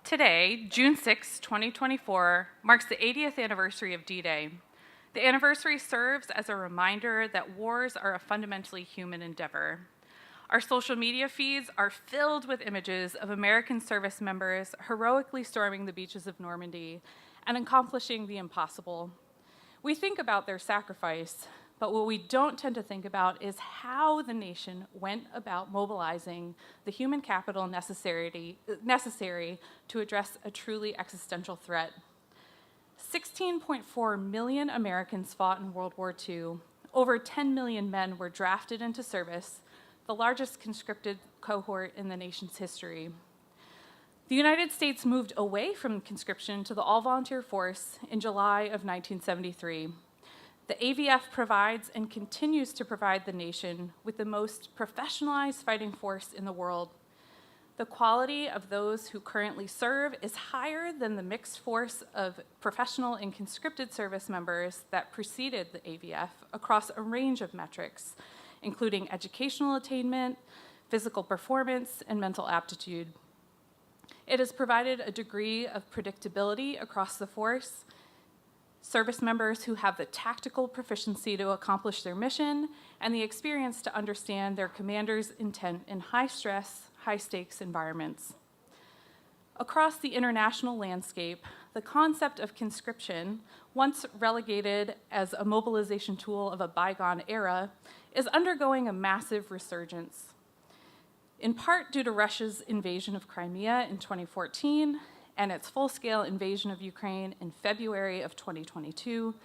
Today, June 6, 2024, marks the 80th anniversary of D-Day. The anniversary serves as a reminder that wars are a fundamentally human endeavor. Our social media feeds are filled with images of American service members heroically storming the beaches of Normandy and accomplishing the impossible. We think about their sacrifice, but what we don't tend to think about is how the nation went about mobilizing the human capital necessary to address a truly existential threat. 16.4 million Americans fought in World War II. Over 10 million men were drafted into service, the largest conscripted cohort in the nation's history. The United States moved away from conscription to the all-volunteer force in July of 1973. The AVF provides and continues to provide the nation with the most professionalized fighting force in the world. The quality of those who currently serve is higher than the mixed force of professional and conscripted service members that preceded the AVF across a range of metrics, including educational attainment, physical performance, and mental aptitude. It has provided a degree of predictability across the force, service members who have the tactical proficiency to accomplish their mission, and the experience to understand their commander's intent in high-stress, high-stakes environments. Across the international landscape, the concept of conscription, once relegated as a mobilization tool of a bygone era, is undergoing a massive resurgence. In part due to Russia's invasion of Crimea in 2014, and its full-scale invasion of Ukraine in February of 2022,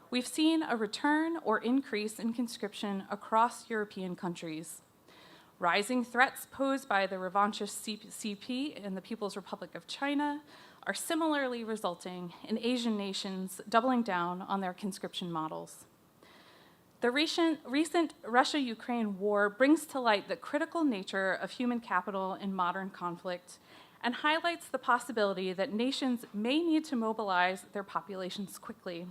we've seen a return or increase in conscription across European countries. Rising threats posed by the revanchist CP in the People's Republic of China are similarly resulting in Asian nations doubling down on their conscription models. The recent Russia-Ukraine war brings to light the critical nature of human capital in modern conflict and highlights the possibility that nations may need to mobilize their populations quickly.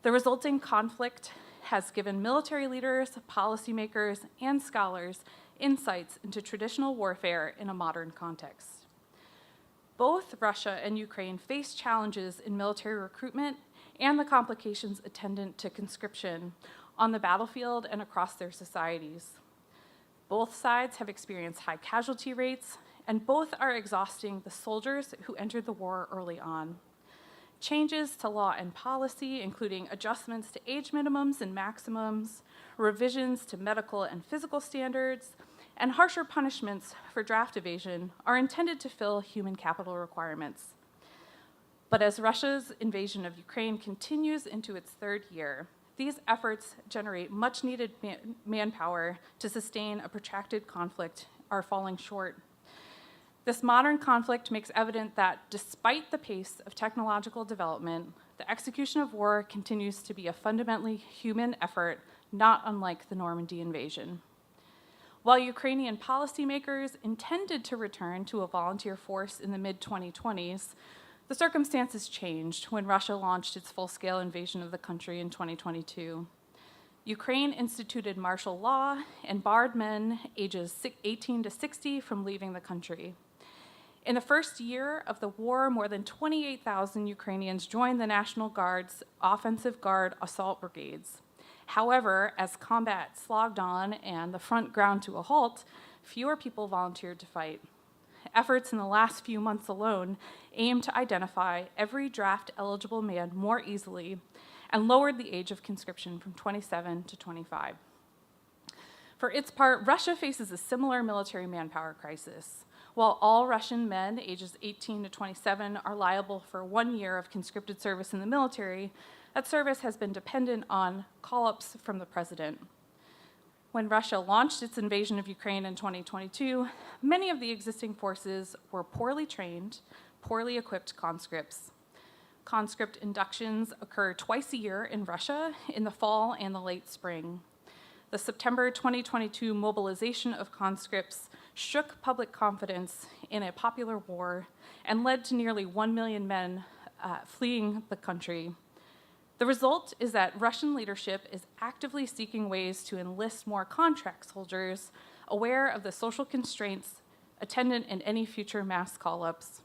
The resulting conflict has given military leaders, policymakers, and scholars insights into traditional warfare in a modern context. Both Russia and Ukraine face challenges in military recruitment and the complications attendant to conscription on the battlefield and across their societies. Both sides have experienced high casualty rates, and both are exhausting the soldiers who entered the war early on. Changes to law and policy, including adjustments to age minimums and maximums, revisions to medical and physical standards, and harsher punishments for draft evasion are intended to fill human capital requirements. But as Russia's invasion of Ukraine continues into its third year, these efforts generate much-needed manpower to sustain a protracted conflict are falling short. This modern conflict makes evident that despite the pace of technological development, the execution of war continues to be a fundamentally human effort, not unlike the Normandy invasion. While Ukrainian policymakers intended to return to a volunteer force in the mid-2020s, the circumstances changed when Russia launched its full-scale invasion of the country in 2022. Ukraine instituted martial law and barred men ages 18 to 60 from leaving the country. In the first year of the war, more than 28,000 Ukrainians joined the National Guard's offensive guard assault brigades. However, as combat slogged on and the front ground to a halt, fewer people volunteered to fight. Efforts in the last few months alone aimed to identify every draft-eligible man more easily and lowered the age of conscription from 27 to 25. For its part, Russia faces a similar military manpower crisis. While all Russian men ages 18 to 27 are liable for 1 year of conscripted service in the military, that service has been dependent on call-ups from the president. When Russia launched its invasion of Ukraine in 2022, many of the existing forces were poorly trained, poorly equipped conscripts. Conscript inductions occur twice a year in Russia, in the fall and the late spring. The September 2022 mobilization of conscripts shook public confidence in a popular war and led to nearly 1 million men fleeing the country. The result is that Russian leadership is actively seeking ways to enlist more contract soldiers, aware of the social constraints attendant in any future mass call-ups.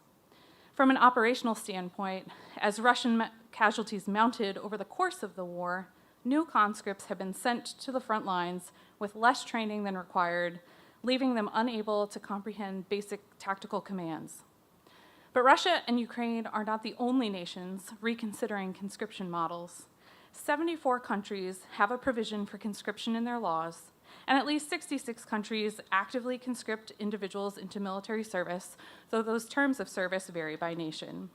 From an operational standpoint, as Russian casualties mounted over the course of the war, new conscripts have been sent to the front lines with less training than required, leaving them unable to comprehend basic tactical commands. But Russia and Ukraine are not the only nations reconsidering conscription models. 74 countries have a provision for conscription in their laws, and at least 66 countries actively conscript individuals into military service, though those terms of service vary by nation.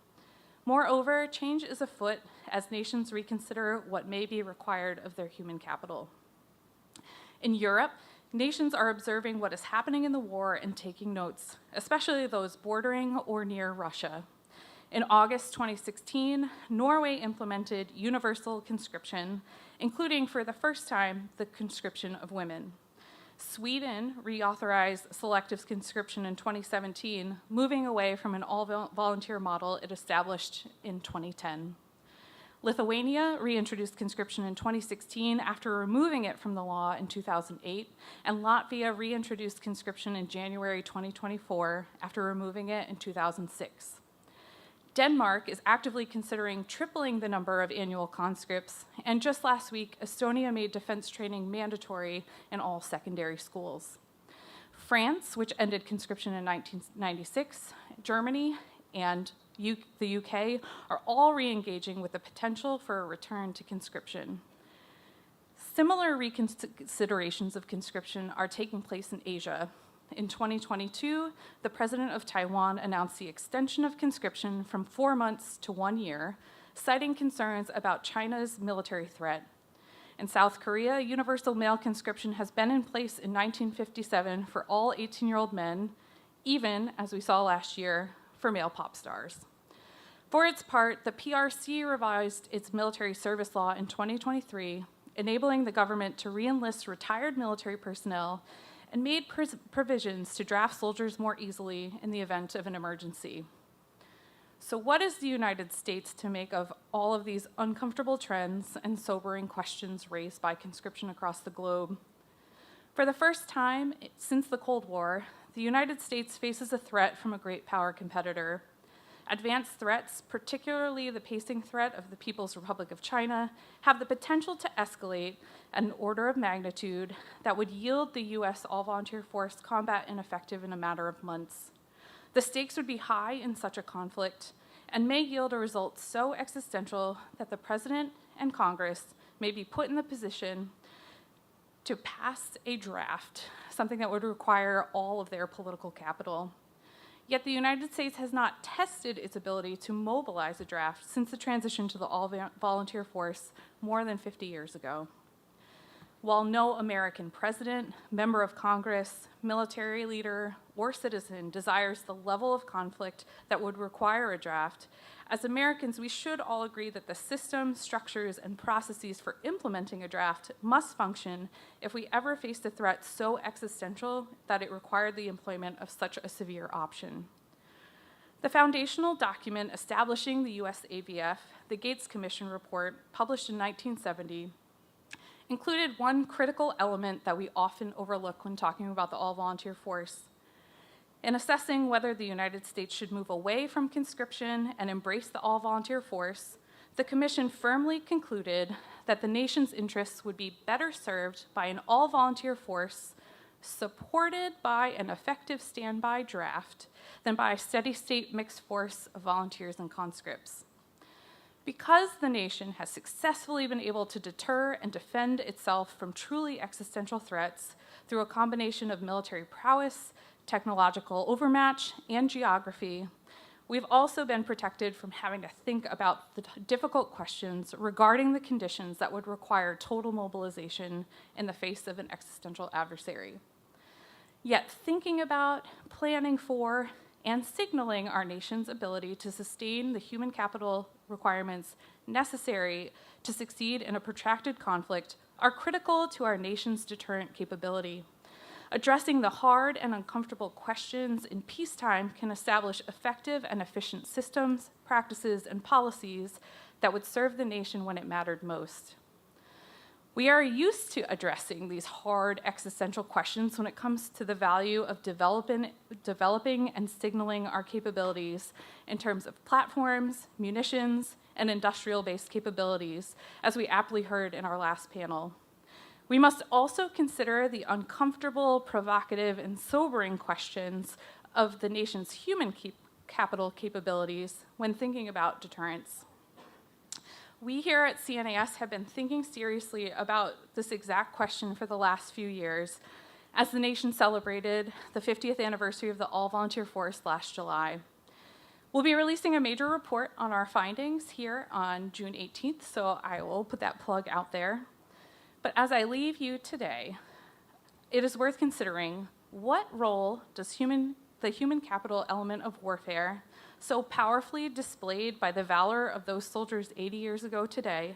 Moreover, change is afoot as nations reconsider what may be required of their human capital. In Europe, nations are observing what is happening in the war and taking notes, especially those bordering or near Russia. In August 2016, Norway implemented universal conscription, including for the first time the conscription of women. Sweden reauthorized selective conscription in 2017, moving away from an all-volunteer model it established in 2010. Lithuania reintroduced conscription in 2016 after removing it from the law in 2008, and Latvia reintroduced conscription in January 2024 after removing it in 2006. Denmark is actively considering tripling the number of annual conscripts, and just last week, Estonia made defense training mandatory in all secondary schools. France, which ended conscription in 1996, Germany, and the UK are all re-engaging with the potential for a return to conscription. Similar reconsiderations of conscription are taking place in Asia. In 2022, the president of Taiwan announced the extension of conscription from 4 months to 1 year, citing concerns about China's military threat. In South Korea, universal male conscription has been in place in 1957 for all 18-year-old men, even, as we saw last year, for male pop stars. For its part, the PRC revised its military service law in 2023, enabling the government to re-enlist retired military personnel and made provisions to draft soldiers more easily in the event of an emergency. So what is the United States to make of all of these uncomfortable trends and sobering questions raised by conscription across the globe? For the first time since the Cold War, the United States faces a threat from a great power competitor. Advanced threats, particularly the pacing threat of the People's Republic of China, have the potential to escalate at an order of magnitude that would yield the U.S. all-volunteer force combat ineffective in a matter of months. The stakes would be high in such a conflict and may yield a result so existential that the President and Congress may be put in the position to pass a draft, something that would require all of their political capital. Yet the United States has not tested its ability to mobilize a draft since the transition to the all-volunteer force more than 50 years ago. While no American president, member of Congress, military leader, or citizen desires the level of conflict that would require a draft, as Americans, we should all agree that the systems, structures, and processes for implementing a draft must function if we ever faced a threat so existential that it required the employment of such a severe option. The foundational document establishing the U.S. AVF, the Gates Commission report, published in 1970, included one critical element that we often overlook when talking about the all-volunteer force. In assessing whether the United States should move away from conscription and embrace the all-volunteer force, the Commission firmly concluded that the nation's interests would be better served by an all-volunteer force supported by an effective standby draft than by a steady-state mixed force of volunteers and conscripts. Because the nation has successfully been able to deter and defend itself from truly existential threats through a combination of military prowess, technological overmatch, and geography, we've also been protected from having to think about the difficult questions regarding the conditions that would require total mobilization in the face of an existential adversary. Yet thinking about, planning for, and signaling our nation's ability to sustain the human capital requirements necessary to succeed in a protracted conflict are critical to our nation's deterrent capability. Addressing the hard and uncomfortable questions in peacetime can establish effective and efficient systems, practices, and policies that would serve the nation when it mattered most. We are used to addressing these hard existential questions when it comes to the value of developing and signaling our capabilities in terms of platforms, munitions, and industrial-based capabilities, as we aptly heard in our last panel. We must also consider the uncomfortable, provocative, and sobering questions of the nation's human capital capabilities when thinking about deterrence. We here at CNAS have been thinking seriously about this exact question for the last few years as the nation celebrated the 50th anniversary of the all-volunteer force last July. We'll be releasing a major report on our findings here on June 18th, so I will put that plug out there. But as I leave you today, it is worth considering what role does the human capital element of warfare, so powerfully displayed by the valor of those soldiers 80 years ago today,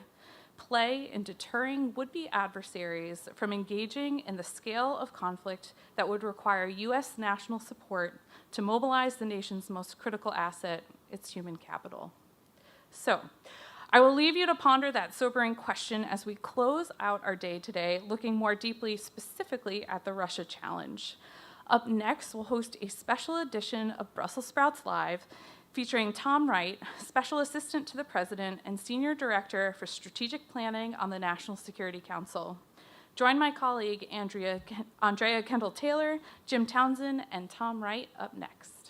play in deterring would-be adversaries from engaging in the scale of conflict that would require U.S. national support to mobilize the nation's most critical asset, its human capital. So, I will leave you to ponder that sobering question as we close out our day today, looking more deeply specifically at the Russia challenge. Up next, we'll host a special edition of Brussels Sprouts Live featuring Tom Wright, Special Assistant to the President and Senior Director for Strategic Planning on the National Security Council. Join my colleague Andrea Kendall-Taylor, Jim Townsend, and Tom Wright up next.